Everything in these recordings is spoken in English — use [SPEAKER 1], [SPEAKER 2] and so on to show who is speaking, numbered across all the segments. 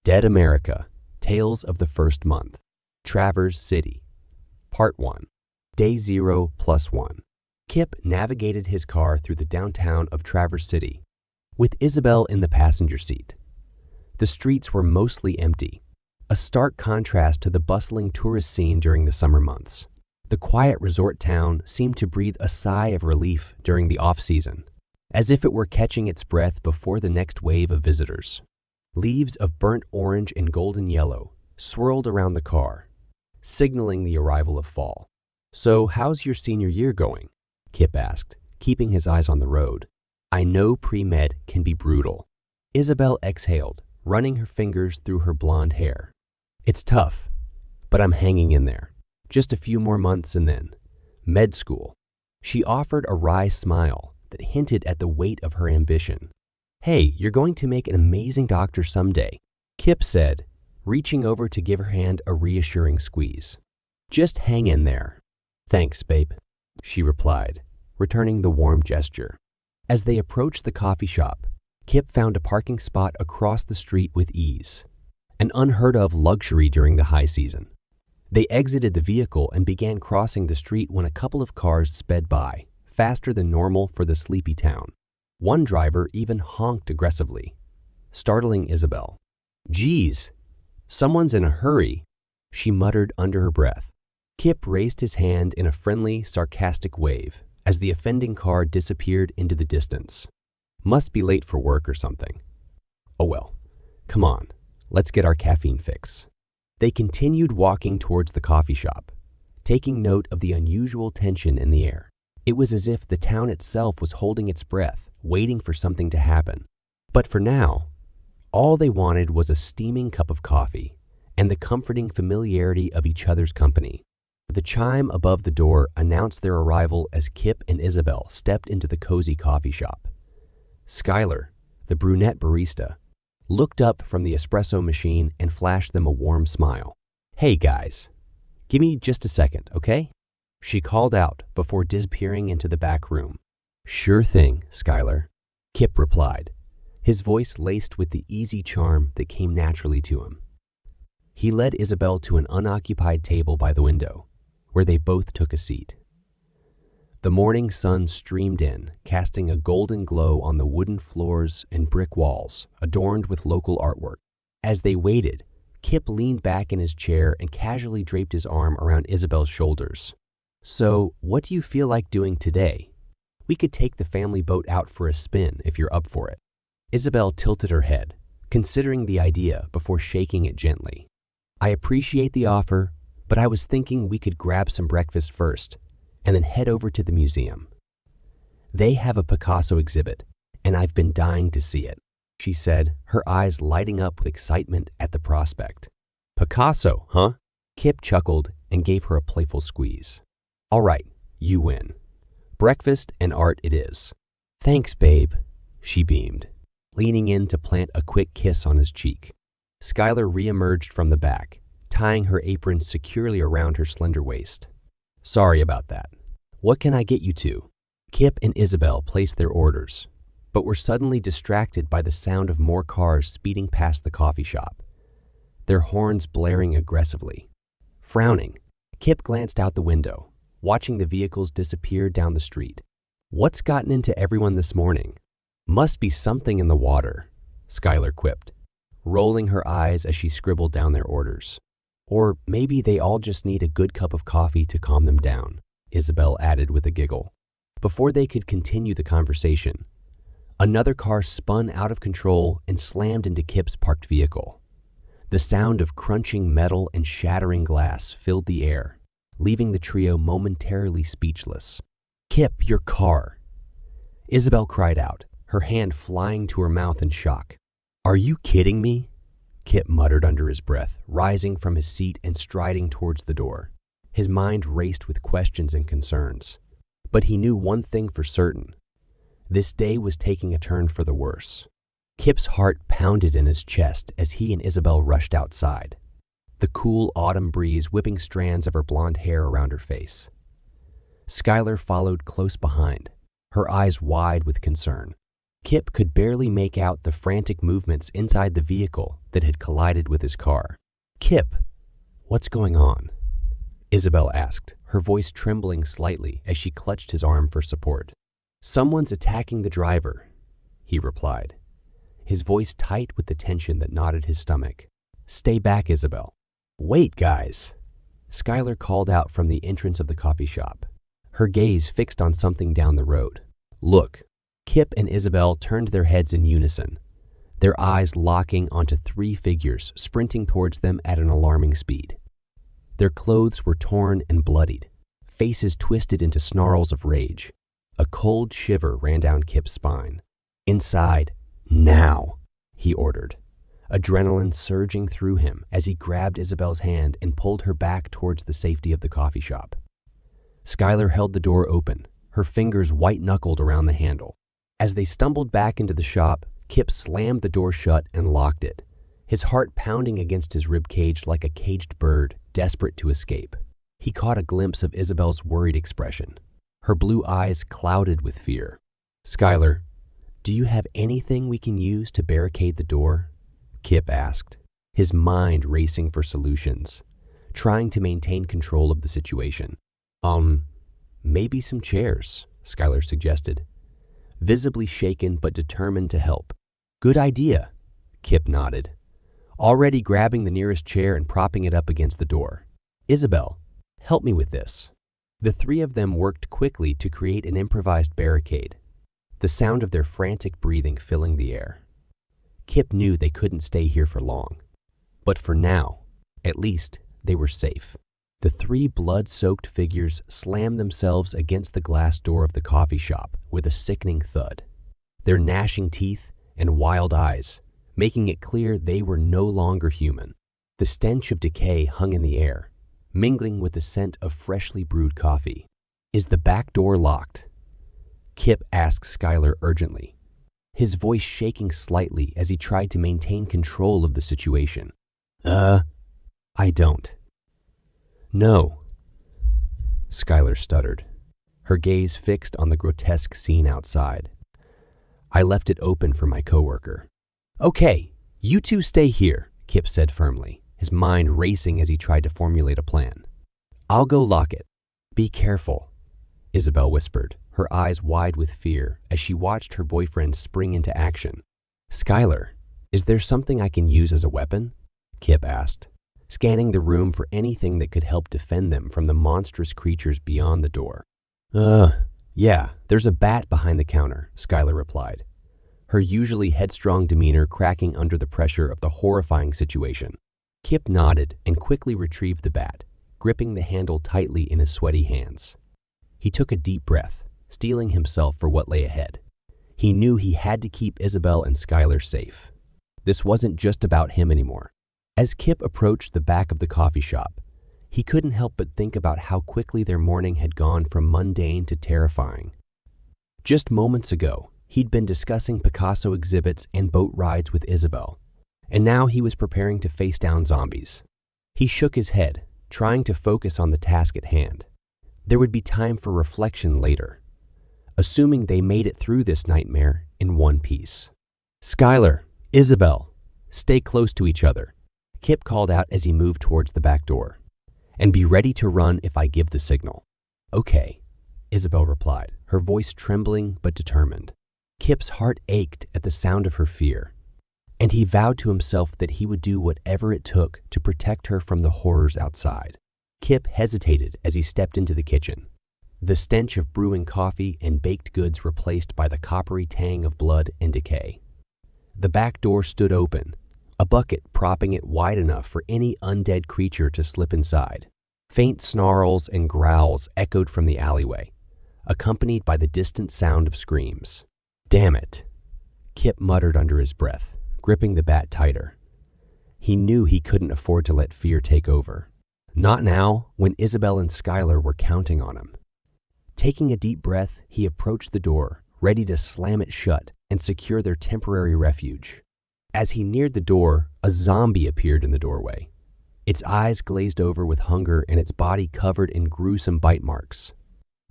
[SPEAKER 1] Dead America, Tales of the First Month, Traverse City, Part 1, Day 0 + 1. Kip navigated his car through the downtown of Traverse City, with Isabel in the passenger seat. The streets were mostly empty, a stark contrast to the bustling tourist scene during the summer months. The quiet resort town seemed to breathe a sigh of relief during the off-season, as if it were catching its breath before the next wave of visitors. Leaves of burnt orange and golden yellow swirled around the car, signaling the arrival of fall. "So, how's your senior year going?" Kip asked, keeping his eyes on the road. "I know pre-med can be brutal." Isabel exhaled, running her fingers through her blonde hair. "It's tough, but I'm hanging in there. Just a few more months and then med school." She offered a wry smile that hinted at the weight of her ambition. "Hey, you're going to make an amazing doctor someday," Kip said, reaching over to give her hand a reassuring squeeze. "Just hang in there." "Thanks, babe," she replied, returning the warm gesture. As they approached the coffee shop, Kip found a parking spot across the street with ease, an unheard-of luxury during the high season. They exited the vehicle and began crossing the street when a couple of cars sped by, faster than normal for the sleepy town. One driver even honked aggressively, startling Isabel. "Geez, someone's in a hurry," she muttered under her breath. Kip raised his hand in a friendly, sarcastic wave as the offending car disappeared into the distance. "Must be late for work or something. Oh well, come on, let's get our caffeine fix." They continued walking towards the coffee shop, taking note of the unusual tension in the air. It was as if the town itself was holding its breath, waiting for something to happen. But for now, all they wanted was a steaming cup of coffee and the comforting familiarity of each other's company. The chime above the door announced their arrival as Kip and Isabel stepped into the cozy coffee shop. Skylar, the brunette barista, looked up from the espresso machine and flashed them a warm smile. "Hey guys, give me just a second, okay?" she called out before disappearing into the back room. "Sure thing, Skylar," Kip replied, his voice laced with the easy charm that came naturally to him. He led Isabel to an unoccupied table by the window, where they both took a seat. The morning sun streamed in, casting a golden glow on the wooden floors and brick walls, adorned with local artwork. As they waited, Kip leaned back in his chair and casually draped his arm around Isabel's shoulders. "So, what do you feel like doing today? We could take the family boat out for a spin if you're up for it." Isabel tilted her head, considering the idea before shaking it gently. "I appreciate the offer, but I was thinking we could grab some breakfast first and then head over to the museum. They have a Picasso exhibit, and I've been dying to see it," she said, her eyes lighting up with excitement at the prospect. "Picasso, huh?" Kip chuckled and gave her a playful squeeze. "All right, you win. Breakfast and art it is." "Thanks, babe," she beamed, leaning in to plant a quick kiss on his cheek. Skylar reemerged from the back, tying her apron securely around her slender waist. "Sorry about that. What can I get you to?" Kip and Isabel placed their orders, but were suddenly distracted by the sound of more cars speeding past the coffee shop, their horns blaring aggressively. Frowning, Kip glanced out the window, watching the vehicles disappear down the street. "What's gotten into everyone this morning? Must be something in the water," Skylar quipped, rolling her eyes as she scribbled down their orders. "Or maybe they all just need a good cup of coffee to calm them down," Isabel added with a giggle. Before they could continue the conversation, another car spun out of control and slammed into Kip's parked vehicle. The sound of crunching metal and shattering glass filled the air, leaving the trio momentarily speechless. "Kip, your car!" Isabel cried out, her hand flying to her mouth in shock. "Are you kidding me?" Kip muttered under his breath, rising from his seat and striding towards the door. His mind raced with questions and concerns. But he knew one thing for certain. This day was taking a turn for the worse. Kip's heart pounded in his chest as he and Isabel rushed outside, the cool autumn breeze whipping strands of her blonde hair around her face. Skylar followed close behind, her eyes wide with concern. Kip could barely make out the frantic movements inside the vehicle that had collided with his car. "Kip, what's going on?" Isabel asked, her voice trembling slightly as she clutched his arm for support. "Someone's attacking the driver," he replied, his voice tight with the tension that knotted his stomach. "Stay back, Isabel." "Wait, guys," Skylar called out from the entrance of the coffee shop, her gaze fixed on something down the road. "Look." Kip and Isabel turned their heads in unison, their eyes locking onto three figures sprinting towards them at an alarming speed. Their clothes were torn and bloodied, faces twisted into snarls of rage. A cold shiver ran down Kip's spine. "Inside, now," he ordered, adrenaline surging through him as he grabbed Isabel's hand and pulled her back towards the safety of the coffee shop. Skylar held the door open, her fingers white-knuckled around the handle. As they stumbled back into the shop, Kip slammed the door shut and locked it, his heart pounding against his ribcage like a caged bird, desperate to escape. He caught a glimpse of Isabel's worried expression, her blue eyes clouded with fear. "Skylar, do you have anything we can use to barricade the door?" Kip asked, his mind racing for solutions, trying to maintain control of the situation. Maybe some chairs," Skylar suggested, visibly shaken but determined to help. "Good idea," Kip nodded, already grabbing the nearest chair and propping it up against the door. "Isabel, help me with this." The three of them worked quickly to create an improvised barricade, the sound of their frantic breathing filling the air. Kip knew they couldn't stay here for long, but for now, at least, they were safe. The three blood-soaked figures slammed themselves against the glass door of the coffee shop with a sickening thud, their gnashing teeth and wild eyes making it clear they were no longer human. The stench of decay hung in the air, mingling with the scent of freshly brewed coffee. "Is the back door locked?" Kip asked Skylar urgently, his voice shaking slightly as he tried to maintain control of the situation. I don't." "No," Skylar stuttered, her gaze fixed on the grotesque scene outside. "I left it open for my coworker." "Okay, you two stay here," Kip said firmly, his mind racing as he tried to formulate a plan. "I'll go lock it." "Be careful," Isabel whispered, her eyes wide with fear as she watched her boyfriend spring into action. "Skylar, is there something I can use as a weapon?" Kip asked, scanning the room for anything that could help defend them from the monstrous creatures beyond the door. Yeah, there's a bat behind the counter," Skylar replied, her usually headstrong demeanor cracking under the pressure of the horrifying situation. Kip nodded and quickly retrieved the bat, gripping the handle tightly in his sweaty hands. He took a deep breath, steeling himself for what lay ahead. He knew he had to keep Isabel and Skylar safe. This wasn't just about him anymore. As Kip approached the back of the coffee shop, he couldn't help but think about how quickly their morning had gone from mundane to terrifying. Just moments ago, he'd been discussing Picasso exhibits and boat rides with Isabel, and now he was preparing to face down zombies. He shook his head, trying to focus on the task at hand. There would be time for reflection later, assuming they made it through this nightmare in one piece. "Skylar, Isabel, stay close to each other," Kip called out as he moved towards the back door. "And be ready to run if I give the signal." "Okay," Isabel replied, her voice trembling but determined. Kip's heart ached at the sound of her fear, and he vowed to himself that he would do whatever it took to protect her from the horrors outside. Kip hesitated as he stepped into the kitchen, the stench of brewing coffee and baked goods replaced by the coppery tang of blood and decay. The back door stood open, a bucket propping it wide enough for any undead creature to slip inside. Faint snarls and growls echoed from the alleyway, accompanied by the distant sound of screams. "Damn it," Kip muttered under his breath, gripping the bat tighter. He knew he couldn't afford to let fear take over. Not now, when Isabel and Skylar were counting on him. Taking a deep breath, he approached the door, ready to slam it shut and secure their temporary refuge. As he neared the door, a zombie appeared in the doorway, its eyes glazed over with hunger and its body covered in gruesome bite marks.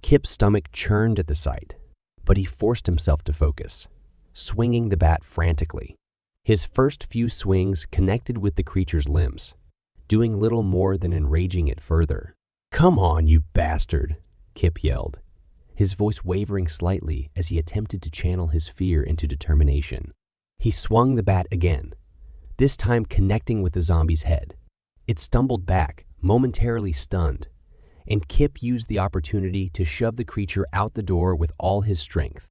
[SPEAKER 1] Kip's stomach churned at the sight, but he forced himself to focus, swinging the bat frantically. His first few swings connected with the creature's limbs, doing little more than enraging it further. "Come on, you bastard," Kip yelled, his voice wavering slightly as he attempted to channel his fear into determination. He swung the bat again, this time connecting with the zombie's head. It stumbled back, momentarily stunned, and Kip used the opportunity to shove the creature out the door with all his strength.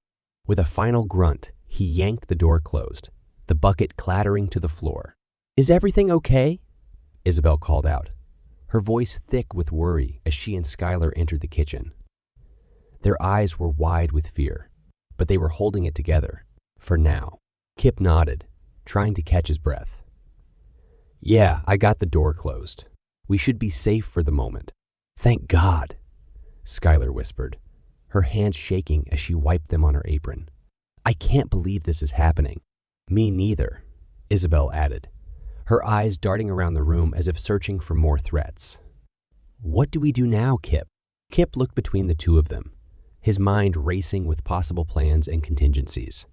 [SPEAKER 1] With a final grunt, he yanked the door closed, the bucket clattering to the floor. "Is everything okay?" Isabel called out, her voice thick with worry as she and Skylar entered the kitchen. Their eyes were wide with fear, but they were holding it together, for now. Kip nodded, trying to catch his breath. "Yeah, I got the door closed. We should be safe for the moment." "Thank God," Skylar whispered, her hands shaking as she wiped them on her apron. "I can't believe this is happening." "Me neither," Isabel added, her eyes darting around the room as if searching for more threats. "What do we do now, Kip?" Kip looked between the two of them, his mind racing with possible plans and contingencies.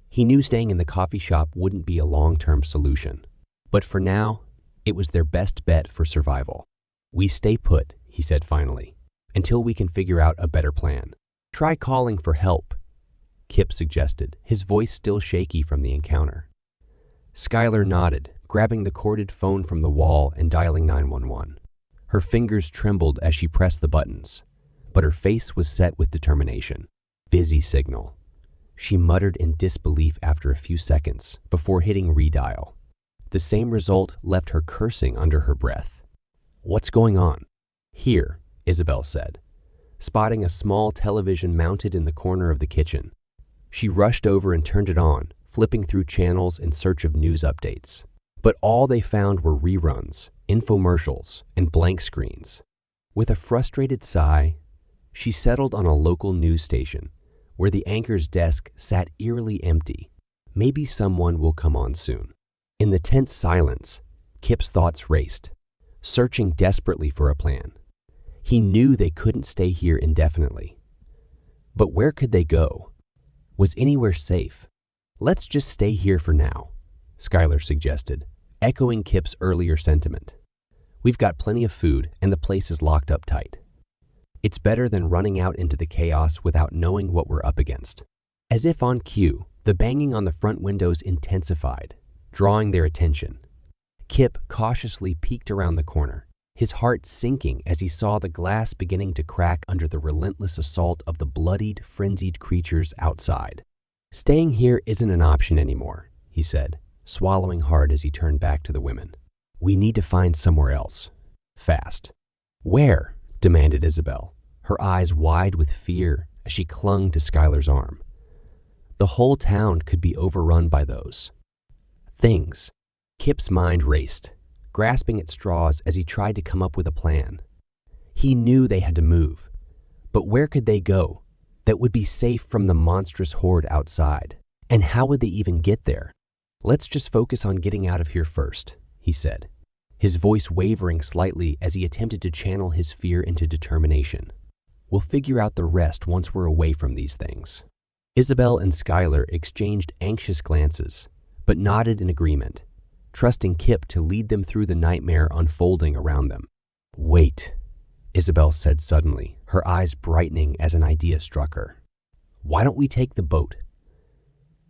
[SPEAKER 1] He knew staying in the coffee shop wouldn't be a long-term solution, but for now, it was their best bet for survival. "We stay put," he said finally, "until we can figure out a better plan. Try calling for help," Kip suggested, his voice still shaky from the encounter. Skylar nodded, grabbing the corded phone from the wall and dialing 911. Her fingers trembled as she pressed the buttons, but her face was set with determination. "Busy signal," she muttered in disbelief after a few seconds before hitting redial. The same result left her cursing under her breath. "What's going on?" "Here," Isabel said, spotting a small television mounted in the corner of the kitchen. She rushed over and turned it on, flipping through channels in search of news updates. But all they found were reruns, infomercials, and blank screens. With a frustrated sigh, she settled on a local news station where the anchor's desk sat eerily empty. Maybe someone will come on soon. In the tense silence, Kip's thoughts raced, searching desperately for a plan. He knew they couldn't stay here indefinitely. But where could they go? Was anywhere safe? "Let's just stay here for now," Skylar suggested, echoing Kip's earlier sentiment. "We've got plenty of food and the place is locked up tight. It's better than running out into the chaos without knowing what we're up against." As if on cue, the banging on the front windows intensified, drawing their attention. Kip cautiously peeked around the corner, his heart sinking as he saw the glass beginning to crack under the relentless assault of the bloodied, frenzied creatures outside. "Staying here isn't an option anymore," he said, swallowing hard as he turned back to the women. "We need to find somewhere else. Fast." "Where?" demanded Isabel, her eyes wide with fear as she clung to Skylar's arm. The whole town could be overrun by those things. Kip's mind raced, grasping at straws as he tried to come up with a plan. He knew they had to move, but where could they go that would be safe from the monstrous horde outside? And how would they even get there? "Let's just focus on getting out of here first," he said, his voice wavering slightly as he attempted to channel his fear into determination. "We'll figure out the rest once we're away from these things." Isabel and Skylar exchanged anxious glances, but nodded in agreement, trusting Kip to lead them through the nightmare unfolding around them. "Wait," Isabel said suddenly, her eyes brightening as an idea struck her. "Why don't we take the boat?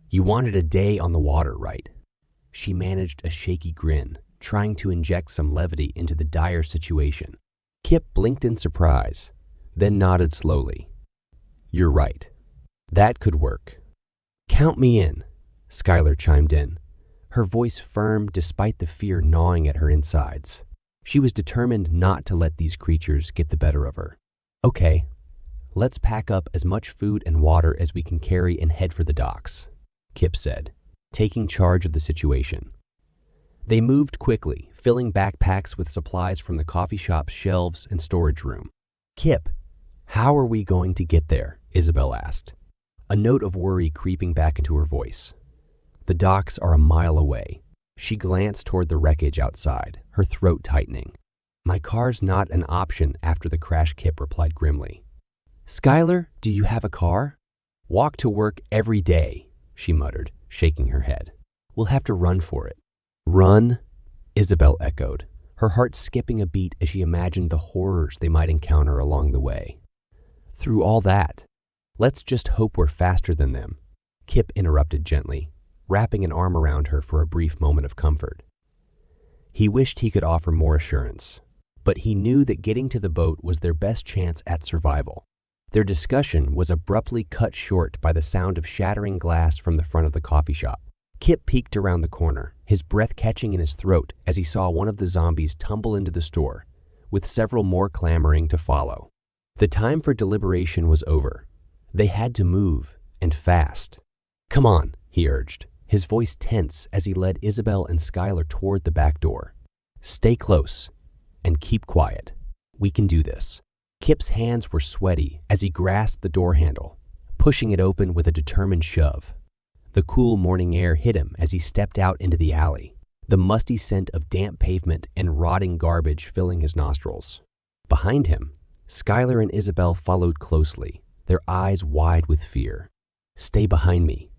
[SPEAKER 1] You wanted a day on the water, right?" She managed a shaky grin, trying to inject some levity into the dire situation. Kip blinked in surprise, then nodded slowly. "You're right. That could work." "Count me in," Skylar chimed in, her voice firm despite the fear gnawing at her insides. She was determined not to let these creatures get the better of her. "Okay, let's pack up as much food and water as we can carry and head for the docks," Kip said, taking charge of the situation. They moved quickly, filling backpacks with supplies from the coffee shop's shelves and storage room. "Kip, how are we going to get there?" Isabel asked, a note of worry creeping back into her voice. "The docks are a mile away." She glanced toward the wreckage outside, her throat tightening. "My car's not an option after the crash," Kip replied grimly. "Skylar, do you have a car?" "Walk to work every day," she muttered, shaking her head. We'll have to run for it. Run? Isabel echoed, her heart skipping a beat as she imagined the horrors they might encounter along the way. Through all that, let's just hope we're faster than them, Kip interrupted gently, wrapping an arm around her for a brief moment of comfort. He wished he could offer more assurance, but he knew that getting to the boat was their best chance at survival. Their discussion was abruptly cut short by the sound of shattering glass from the front of the coffee shop. Kip peeked around the corner, his breath catching in his throat as he saw one of the zombies tumble into the store, with several more clamoring to follow. The time for deliberation was over. They had to move, and fast. Come on, he urged, his voice tense as he led Isabel and Skylar toward the back door. Stay close, and keep quiet. We can do this. Kip's hands were sweaty as he grasped the door handle, pushing it open with a determined shove. The cool morning air hit him as he stepped out into the alley, the musty scent of damp pavement and rotting garbage filling his nostrils. Behind him, Skylar and Isabel followed closely, their eyes wide with fear. Stay behind me,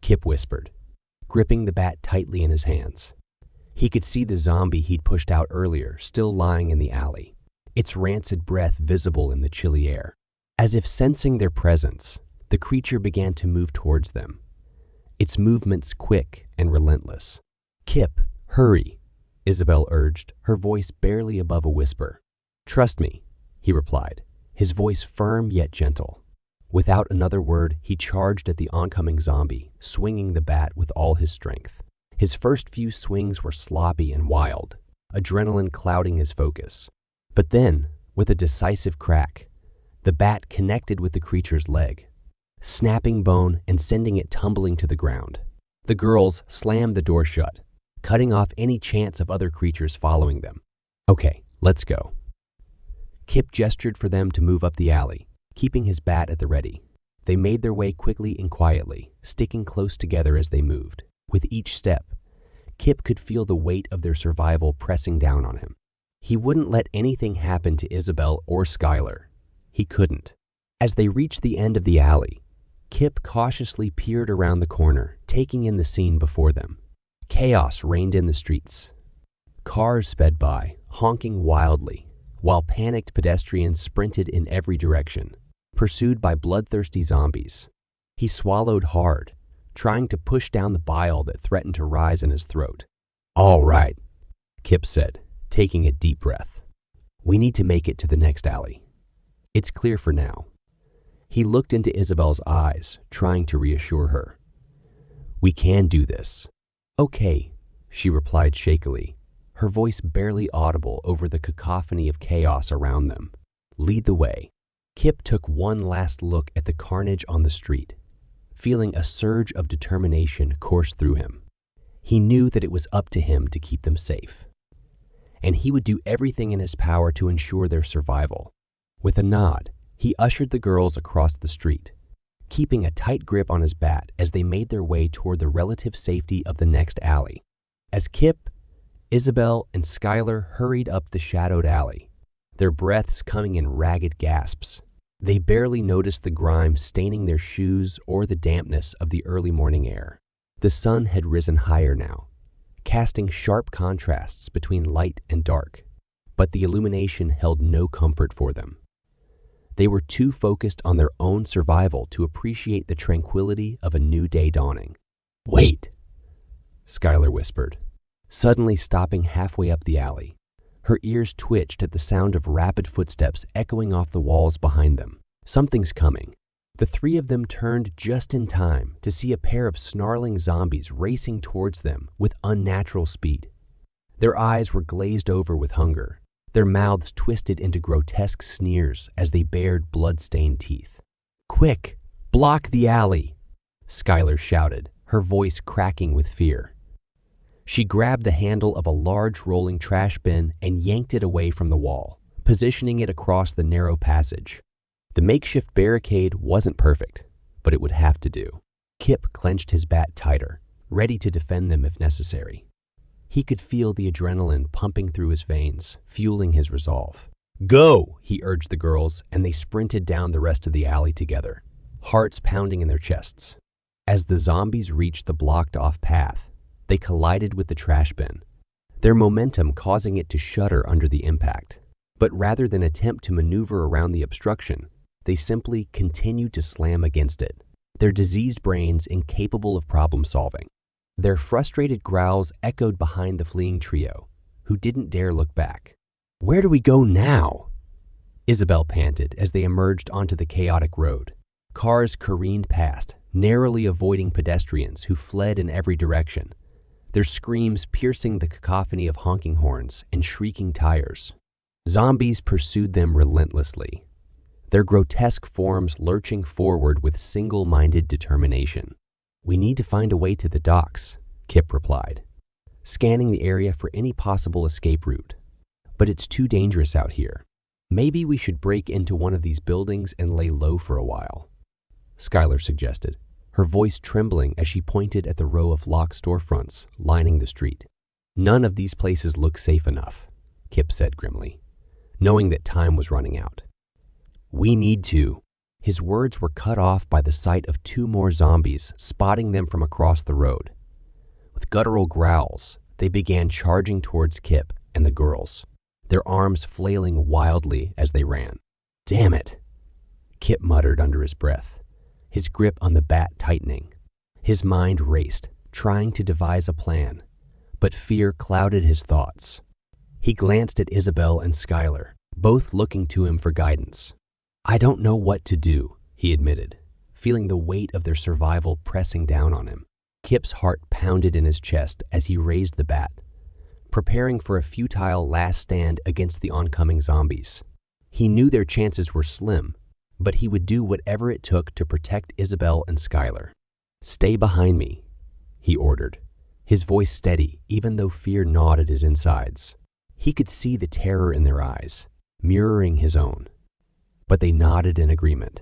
[SPEAKER 1] Kip whispered, gripping the bat tightly in his hands. He could see the zombie he'd pushed out earlier still lying in the alley, its rancid breath visible in the chilly air. As if sensing their presence, the creature began to move towards them, its movements quick and relentless. Kip, hurry, Isabel urged, her voice barely above a whisper. Trust me, he replied, his voice firm yet gentle. Without another word, he charged at the oncoming zombie, swinging the bat with all his strength. His first few swings were sloppy and wild, adrenaline clouding his focus. But then, with a decisive crack, the bat connected with the creature's leg, snapping bone and sending it tumbling to the ground. The girls slammed the door shut, cutting off any chance of other creatures following them. Okay, let's go. Kip gestured for them to move up the alley, keeping his bat at the ready. They made their way quickly and quietly, sticking close together as they moved. With each step, Kip could feel the weight of their survival pressing down on him. He wouldn't let anything happen to Isabel or Skylar. He couldn't. As they reached the end of the alley, Kip cautiously peered around the corner, taking in the scene before them. Chaos reigned in the streets. Cars sped by, honking wildly, while panicked pedestrians sprinted in every direction, pursued by bloodthirsty zombies. He swallowed hard, trying to push down the bile that threatened to rise in his throat. All right, Kip said, taking a deep breath. We need to make it to the next alley. It's clear for now. He looked into Isabel's eyes, trying to reassure her. We can do this. Okay, she replied shakily, her voice barely audible over the cacophony of chaos around them. Lead the way. Kip took one last look at the carnage on the street, feeling a surge of determination course through him. He knew that it was up to him to keep them safe, and he would do everything in his power to ensure their survival. With a nod, he ushered the girls across the street, keeping a tight grip on his bat as they made their way toward the relative safety of the next alley. As Kip, Isabel, and Skylar hurried up the shadowed alley, their breaths coming in ragged gasps, they barely noticed the grime staining their shoes or the dampness of the early morning air. The sun had risen higher now, casting sharp contrasts between light and dark, but the illumination held no comfort for them. They were too focused on their own survival to appreciate the tranquility of a new day dawning. Wait, Skylar whispered, suddenly stopping halfway up the alley. Her ears twitched at the sound of rapid footsteps echoing off the walls behind them. Something's coming. The three of them turned just in time to see a pair of snarling zombies racing towards them with unnatural speed. Their eyes were glazed over with hunger, their mouths twisted into grotesque sneers as they bared blood-stained teeth. Quick, block the alley, Skylar shouted, her voice cracking with fear. She grabbed the handle of a large rolling trash bin and yanked it away from the wall, positioning it across the narrow passage. The makeshift barricade wasn't perfect, but it would have to do. Kip clenched his bat tighter, ready to defend them if necessary. He could feel the adrenaline pumping through his veins, fueling his resolve. Go, he urged the girls, and they sprinted down the rest of the alley together, hearts pounding in their chests. As the zombies reached the blocked-off path, they collided with the trash bin, their momentum causing it to shudder under the impact. But rather than attempt to maneuver around the obstruction, they simply continued to slam against it, their diseased brains incapable of problem-solving. Their frustrated growls echoed behind the fleeing trio, who didn't dare look back. "Where do we go now?" Isabel panted as they emerged onto the chaotic road. Cars careened past, narrowly avoiding pedestrians who fled in every direction, their screams piercing the cacophony of honking horns and shrieking tires. Zombies pursued them relentlessly, their grotesque forms lurching forward with single-minded determination. "We need to find a way to the docks," Kip replied, scanning the area for any possible escape route. "But it's too dangerous out here. Maybe we should break into one of these buildings and lay low for a while," Skylar suggested, her voice trembling as she pointed at the row of locked storefronts lining the street. "None of these places look safe enough," Kip said grimly, knowing that time was running out. "We need to." His words were cut off by the sight of two more zombies spotting them from across the road. With guttural growls, they began charging towards Kip and the girls, their arms flailing wildly as they ran. "Damn it," Kip muttered under his breath, his grip on the bat tightening. His mind raced, trying to devise a plan, but fear clouded his thoughts. He glanced at Isabel and Skylar, both looking to him for guidance. "I don't know what to do," he admitted, feeling the weight of their survival pressing down on him. Kip's heart pounded in his chest as he raised the bat, preparing for a futile last stand against the oncoming zombies. He knew their chances were slim, but he would do whatever it took to protect Isabel and Skylar. "Stay behind me," he ordered, his voice steady even though fear gnawed at his insides. He could see the terror in their eyes, mirroring his own. But they nodded in agreement,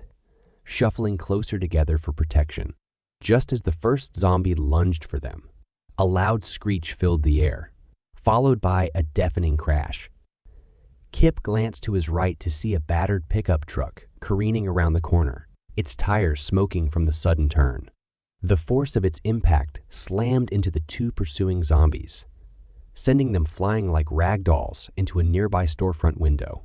[SPEAKER 1] shuffling closer together for protection. Just as the first zombie lunged for them, a loud screech filled the air, followed by a deafening crash. Kip glanced to his right to see a battered pickup truck careening around the corner, its tires smoking from the sudden turn. The force of its impact slammed into the two pursuing zombies, sending them flying like rag dolls into a nearby storefront window.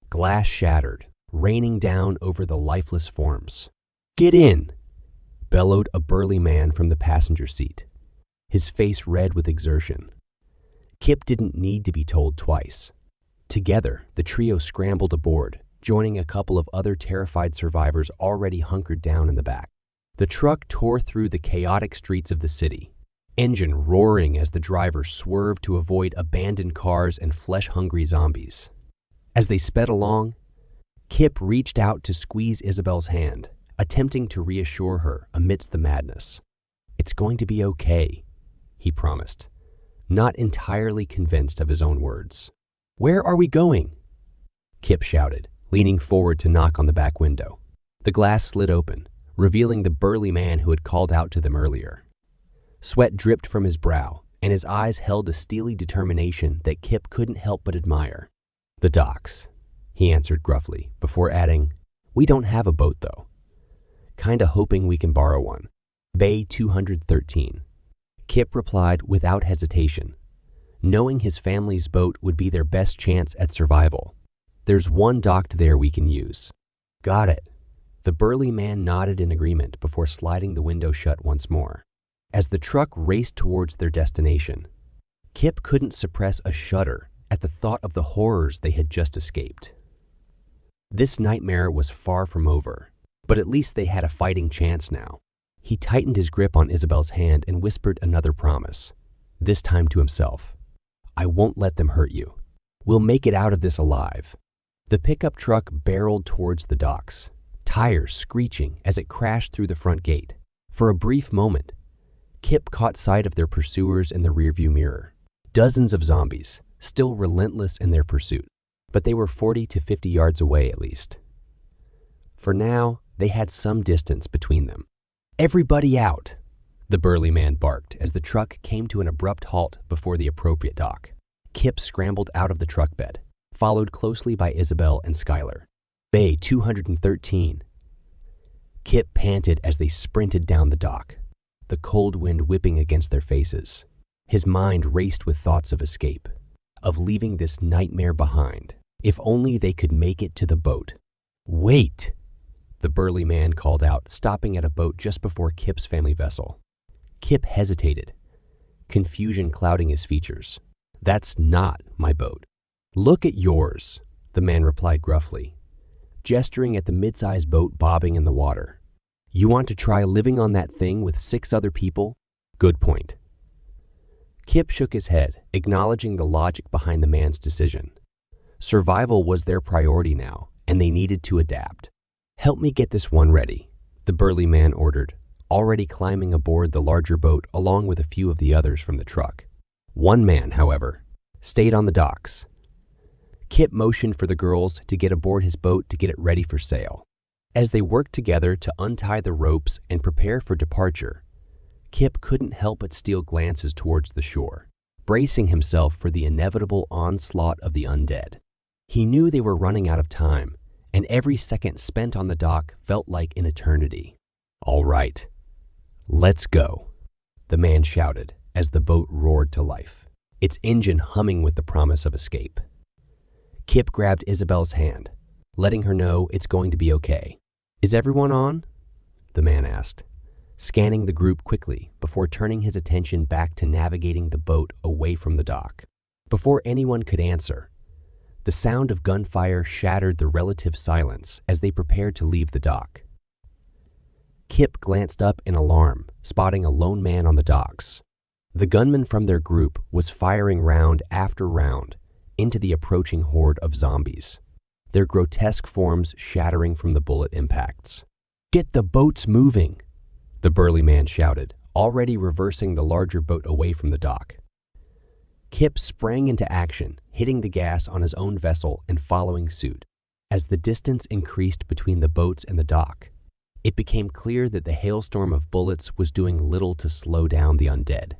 [SPEAKER 1] Glass shattered, raining down over the lifeless forms. "Get in!" bellowed a burly man from the passenger seat, his face red with exertion. Kip didn't need to be told twice. Together, the trio scrambled aboard, joining a couple of other terrified survivors already hunkered down in the back. The truck tore through the chaotic streets of the city, engine roaring as the driver swerved to avoid abandoned cars and flesh-hungry zombies. As they sped along, Kip reached out to squeeze Isabel's hand, attempting to reassure her amidst the madness. "It's going to be okay," he promised, not entirely convinced of his own words. "Where are we going?" Kip shouted, leaning forward to knock on the back window. The glass slid open, revealing the burly man who had called out to them earlier. Sweat dripped from his brow, and his eyes held a steely determination that Kip couldn't help but admire. "The docks," he answered gruffly, before adding, "We don't have a boat, though. Kinda hoping we can borrow one. Bay 213. Kip replied without hesitation, knowing his family's boat would be their best chance at survival. "There's one docked there we can use." "Got it." The burly man nodded in agreement before sliding the window shut once more. As the truck raced towards their destination, Kip couldn't suppress a shudder at the thought of the horrors they had just escaped. This nightmare was far from over, but at least they had a fighting chance now. He tightened his grip on Isabel's hand and whispered another promise, this time to himself. "I won't let them hurt you. We'll make it out of this alive." The pickup truck barreled towards the docks, tires screeching as it crashed through the front gate. For a brief moment, Kip caught sight of their pursuers in the rearview mirror. Dozens of zombies, still relentless in their pursuit, but they were 40 to 50 yards away at least. For now, they had some distance between them. "Everybody out!" the burly man barked as the truck came to an abrupt halt before the appropriate dock. Kip scrambled out of the truck bed, followed closely by Isabel and Skylar. "Bay 213. Kip panted as they sprinted down the dock, the cold wind whipping against their faces. His mind raced with thoughts of escape, of leaving this nightmare behind. If only they could make it to the boat. "Wait!" the burly man called out, stopping at a boat just before Kip's family vessel. Kip hesitated, confusion clouding his features. "That's not my boat." "Look at yours," the man replied gruffly, gesturing at the mid-sized boat bobbing in the water. "You want to try living on that thing with 6 other people? Good point." Kip shook his head, acknowledging the logic behind the man's decision. Survival was their priority now, and they needed to adapt. "Help me get this one ready," the burly man ordered, already climbing aboard the larger boat along with a few of the others from the truck. One man, however, stayed on the docks. Kip motioned for the girls to get aboard his boat to get it ready for sail. As they worked together to untie the ropes and prepare for departure, Kip couldn't help but steal glances towards the shore, bracing himself for the inevitable onslaught of the undead. He knew they were running out of time, and every second spent on the dock felt like an eternity. "All right, let's go," the man shouted as the boat roared to life, its engine humming with the promise of escape. Kip grabbed Isabel's hand, letting her know it's going to be okay. "Is everyone on?" the man asked, scanning the group quickly before turning his attention back to navigating the boat away from the dock. Before anyone could answer, the sound of gunfire shattered the relative silence as they prepared to leave the dock. Kip glanced up in alarm, spotting a lone man on the docks. The gunman from their group was firing round after round into the approaching horde of zombies, their grotesque forms shattering from the bullet impacts. "Get the boats moving!" the burly man shouted, already reversing the larger boat away from the dock. Kip sprang into action, hitting the gas on his own vessel and following suit. As the distance increased between the boats and the dock, it became clear that the hailstorm of bullets was doing little to slow down the undead.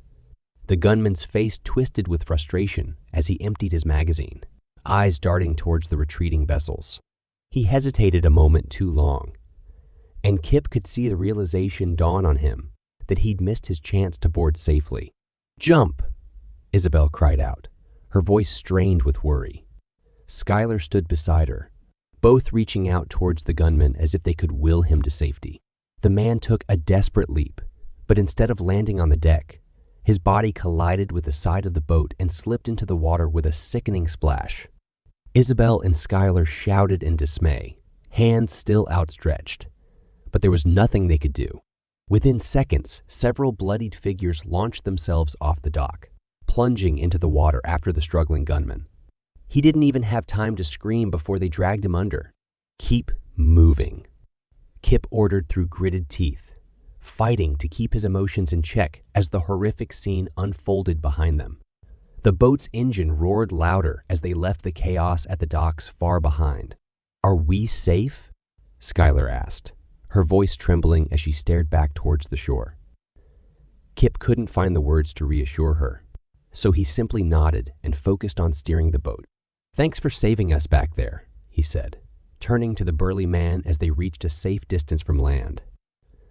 [SPEAKER 1] The gunman's face twisted with frustration as he emptied his magazine, eyes darting towards the retreating vessels. He hesitated a moment too long, and Kip could see the realization dawn on him that he'd missed his chance to board safely. "Jump!" Isabel cried out, her voice strained with worry. Skylar stood beside her, both reaching out towards the gunman as if they could will him to safety. The man took a desperate leap, but instead of landing on the deck, his body collided with the side of the boat and slipped into the water with a sickening splash. Isabel and Skylar shouted in dismay, hands still outstretched, but there was nothing they could do. Within seconds, several bloodied figures launched themselves off the dock, plunging into the water after the struggling gunman. He didn't even have time to scream before they dragged him under. "Keep moving," Kip ordered through gritted teeth, fighting to keep his emotions in check as the horrific scene unfolded behind them. The boat's engine roared louder as they left the chaos at the docks far behind. "Are we safe?" Skylar asked, her voice trembling as she stared back towards the shore. Kip couldn't find the words to reassure her, so he simply nodded and focused on steering the boat. "Thanks for saving us back there," he said, turning to the burly man as they reached a safe distance from land.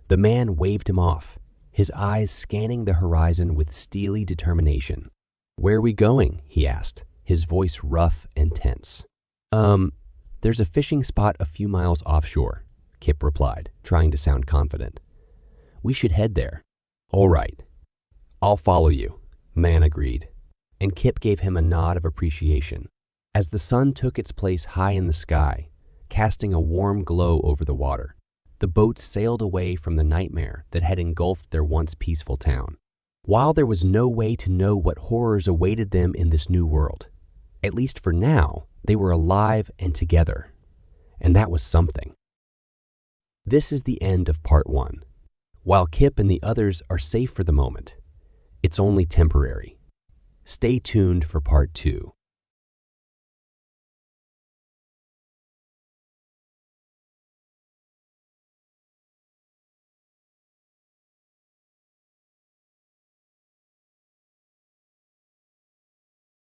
[SPEAKER 1] The man waved him off, his eyes scanning the horizon with steely determination. "Where are we going?" he asked, his voice rough and tense. There's a fishing spot a few miles offshore," Kip replied, trying to sound confident. "We should head there." "All right, I'll follow you," man agreed, and Kip gave him a nod of appreciation. As the sun took its place high in the sky, casting a warm glow over the water, the boats sailed away from the nightmare that had engulfed their once peaceful town. While there was no way to know what horrors awaited them in this new world, at least for now, they were alive and together, and that was something. This is the end of part 1. While Kip and the others are safe for the moment, it's only temporary. Stay tuned for part 2.